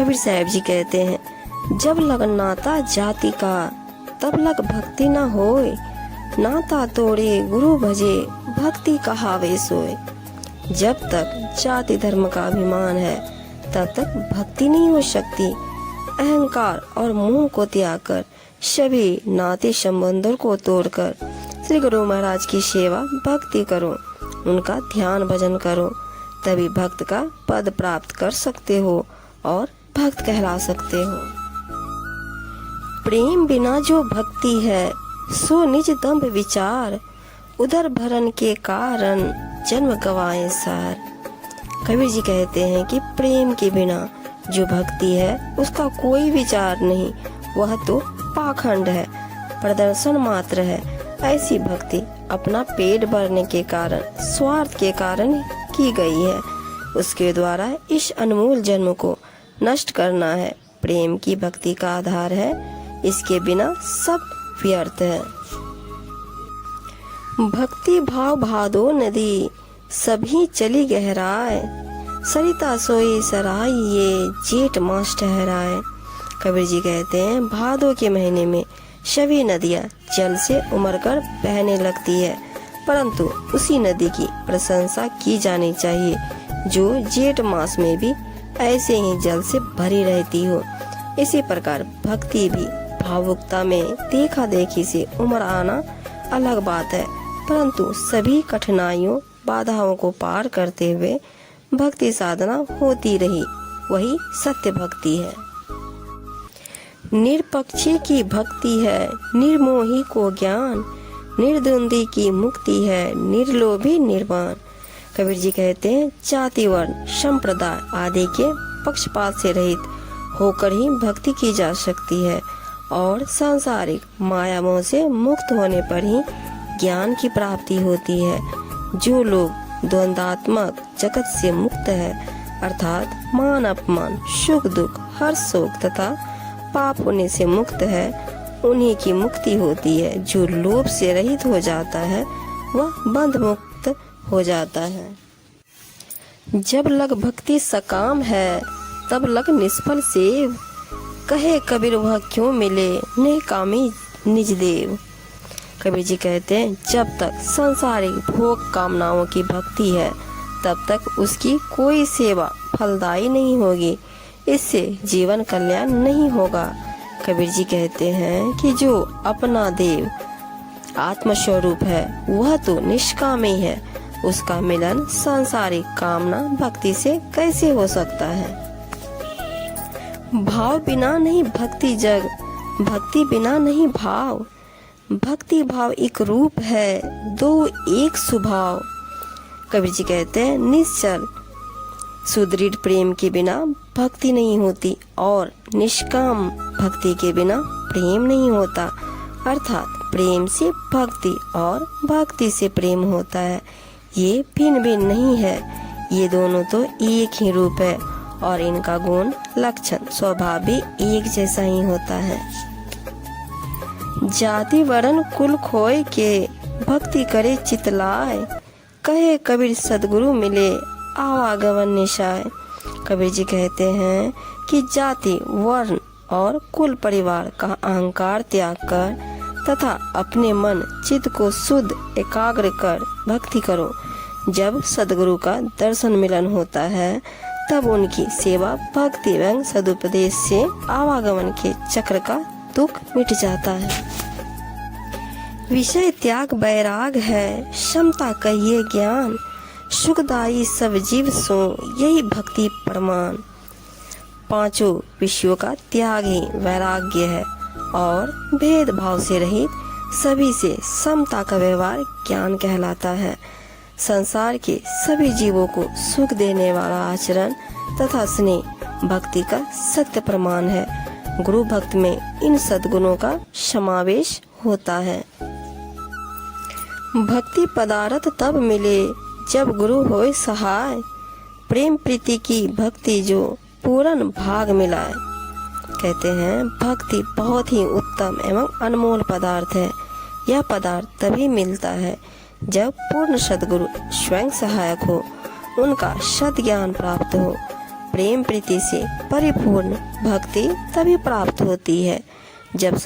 कबीर साहब जी कहते हैं, जब लग नाता जाति का तब लग भक्ति न होए, नाता तोड़े गुरु भजे भक्ति कहावे सोए। जब तक जाति धर्म का अभिमान है तब तक भक्ति नहीं हो सकती। अहंकार और मोह को त्याग कर सभी नाते संबंधों को तोड़कर श्री गुरु महाराज की सेवा भक्ति करो, उनका ध्यान भजन करो, तभी भक्त का पद प्राप्त कर सकते हो और भक्त कहला सकते हो। प्रेम बिना जो भक्ति है सो निज दम्भ विचार, उदर भरण के कारण जन्म गवाए सार। कबीर जी कहते हैं कि प्रेम के बिना जो भक्ति है उसका कोई विचार नहीं, वह तो पाखंड है, प्रदर्शन मात्र है। ऐसी भक्ति अपना पेट भरने के कारण, स्वार्थ के कारण की गई है। उसके द्वारा इस अनमोल जन्म को नष्ट करना है। प्रेम की भक्ति का आधार है, इसके बिना सब व्यर्थ है। भक्ति भाव भादो नदी सभी चली गहराए, सरिता सोई सराय ये जेठ मास ठहराए। कबीर जी कहते हैं, भादो के महीने में सभी नदियाँ जल से उमड़कर बहने लगती है, परंतु उसी नदी की प्रशंसा की जानी चाहिए जो जेठ मास में भी ऐसे ही जल से भरी रहती हो। इसी प्रकार भक्ति भी भावुकता में देखा देखी से उमड़ आना अलग बात है, परंतु सभी कठिनाइयों बाधाओं को पार करते हुए भक्ति साधना होती रही, वही सत्य भक्ति है। निरपक्षी की भक्ति है निर्मोही को ज्ञान, निर्द्वंदी की मुक्ति है निर्लोभी निर्वाण। कबीर जी कहते हैं, जाति वर्ण संप्रदाय आदि के पक्षपात से रहित होकर ही भक्ति की जा सकती है और सांसारिक माया मोह से मुक्त होने पर ही ज्ञान की प्राप्ति होती है। जो लोग द्वंद्वात्मक जगत से मुक्त है, अर्थात मान अपमान, सुख दुख, हर शोक तथा पाप होने से मुक्त है, उन्हीं की मुक्ति होती है। जो लोभ से रहित हो जाता है वह बंध मुक्त हो जाता है। जब लग भक्ति सकाम है तब लग निष्फल सेव, कहे कबीर वह क्यों मिले निकामी निज देव। कबीर जी कहते हैं, जब तक सांसारिक भोग कामनाओं की भक्ति है तब तक उसकी कोई सेवा फलदायी नहीं होगी, इससे जीवन कल्याण नहीं होगा। कबीर जी कहते हैं कि जो अपना देव आत्मस्वरूप है वह तो निष्कामी है, उसका मिलन सांसारिक कामना भक्ति से कैसे हो सकता है। भाव बिना नहीं भक्ति जग, भक्ति बिना नहीं भाव, भक्ति भाव एक रूप है दो एक स्वभाव। कबीर जी कहते हैं, निश्चल सुदृढ़ प्रेम के बिना भक्ति नहीं होती और निष्काम भक्ति के बिना प्रेम नहीं होता, अर्थात प्रेम से भक्ति और भक्ति से प्रेम होता है। ये भिन्न भिन्न नहीं है, ये दोनों तो एक ही रूप है और इनका गुण लक्षण स्वभाव भी एक जैसा ही होता है। जाति वर्ण कुल खोए के भक्ति करे चितलाए, कहे कबीर सदगुरु मिले आवागमन निशाय। कबीर जी कहते हैं कि जाति वर्ण और कुल परिवार का अहंकार त्याग कर तथा अपने मन चित्त को शुद्ध एकाग्र कर भक्ति करो। जब सदगुरु का दर्शन मिलन होता है तब उनकी सेवा भक्ति एवं सदुपदेश से आवागमन के चक्र का दुख मिट जाता है। विषय त्याग बैराग है, क्षमता कहिए ज्ञान, सुखदायी सब जीव सो यही भक्ति प्रमाण। पांचों विषयों का त्याग ही वैराग्य है और भेदभाव से रहित सभी से समता का व्यवहार ज्ञान कहलाता है। संसार के सभी जीवों को सुख देने वाला आचरण तथा स्नेह भक्ति का सत्य प्रमाण है। गुरु भक्त में इन सद्गुणों का समावेश होता है। भक्ति पदार्थ तब मिले जब गुरु होए सहाय, प्रेम प्रीति की भक्ति जो पूर्ण भाग मिलाए। कहते हैं, भक्ति बहुत ही उत्तम एवं अनमोल पदार्थ है। यह पदार्थ तभी मिलता है जब पूर्ण सद्गुरु स्वयं सहायक हो, उनका सद ज्ञान प्राप्त हो, प्रेम प्रीति से परिपूर्ण भक्ति तभी प्राप्त होती है जब